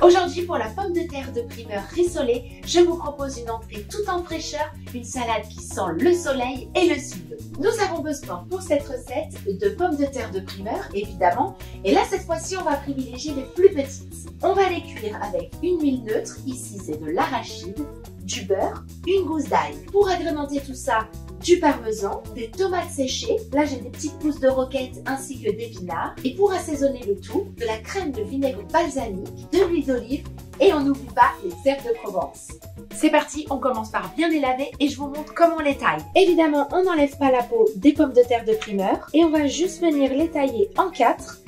Aujourd'hui, pour la pomme de terre de primeur rissolée, je vous propose une entrée tout en fraîcheur, une salade qui sent le soleil et le sud. Nous avons besoin pour cette recette de pommes de terre de primeur, évidemment, et là cette fois-ci on va privilégier les plus petites. On va les cuire avec une huile neutre, ici c'est de l'arachide, du beurre, une gousse d'ail. Pour agrémenter tout ça, du parmesan, des tomates séchées, là j'ai des petites pousses de roquette ainsi que d'épinards, et pour assaisonner le tout, de la crème de vinaigre balsamique, de l'huile d'olive et on n'oublie pas les herbes de Provence. C'est parti, on commence par bien les laver et je vous montre comment on les taille. Évidemment, on n'enlève pas la peau des pommes de terre de primeur et on va juste venir les tailler en 4.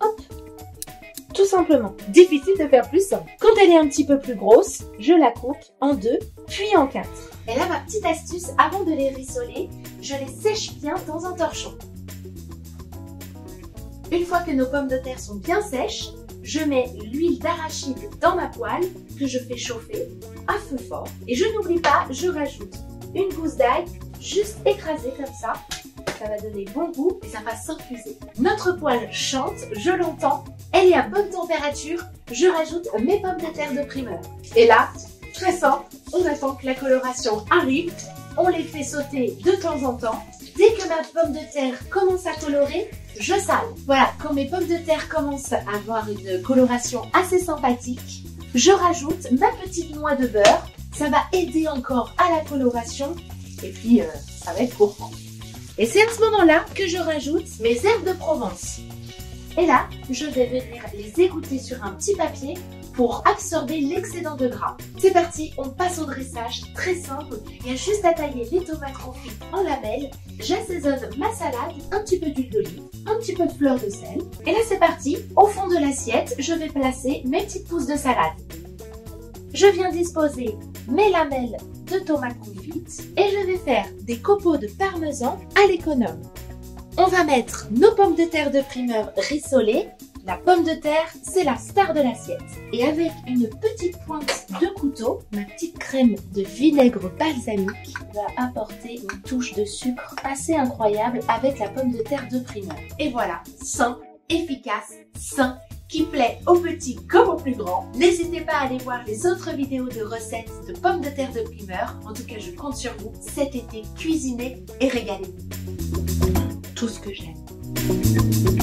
Hop, tout simplement. Difficile de faire plus simple. Quand elle est un petit peu plus grosse, je la coupe en 2, puis en 4. Et là, ma petite astuce, avant de les rissoler, je les sèche bien dans un torchon. Une fois que nos pommes de terre sont bien sèches, je mets l'huile d'arachide dans ma poêle que je fais chauffer à feu fort. Et je n'oublie pas, je rajoute une gousse d'ail, juste écrasée comme ça. Ça va donner bon goût et ça va s'infuser. Notre poêle chante, je l'entends, elle est à bonne température. Je rajoute mes pommes de terre de primeur. Et là, très simple, on attend que la coloration arrive. On les fait sauter de temps en temps. Dès que ma pomme de terre commence à colorer, je sale. Voilà, quand mes pommes de terre commencent à avoir une coloration assez sympathique, je rajoute ma petite noix de beurre. Ça va aider encore à la coloration et puis ça va être gourmand. Et c'est à ce moment-là que je rajoute mes herbes de Provence. Et là, je vais venir les égoutter sur un petit papier pour absorber l'excédent de gras. C'est parti, on passe au dressage, très simple. Il y a juste à tailler les tomates confites en lamelles. J'assaisonne ma salade, un petit peu d'huile d'olive, un petit peu de fleur de sel. Et là c'est parti, au fond de l'assiette, je vais placer mes petites pousses de salade. Je viens disposer mes lamelles de tomates confites et je vais faire des copeaux de parmesan à l'économe. On va mettre nos pommes de terre de primeur rissolées. La pomme de terre, c'est la star de l'assiette. Et avec une petite pointe de couteau, ma petite crème de vinaigre balsamique va apporter une touche de sucre assez incroyable avec la pomme de terre de primeur. Et voilà, simple, efficace, sain, qui plaît aux petits comme aux plus grands. N'hésitez pas à aller voir les autres vidéos de recettes de pommes de terre de primeur. En tout cas, je compte sur vous cet été, cuisinez et régalez-vous. Tout ce que j'aime.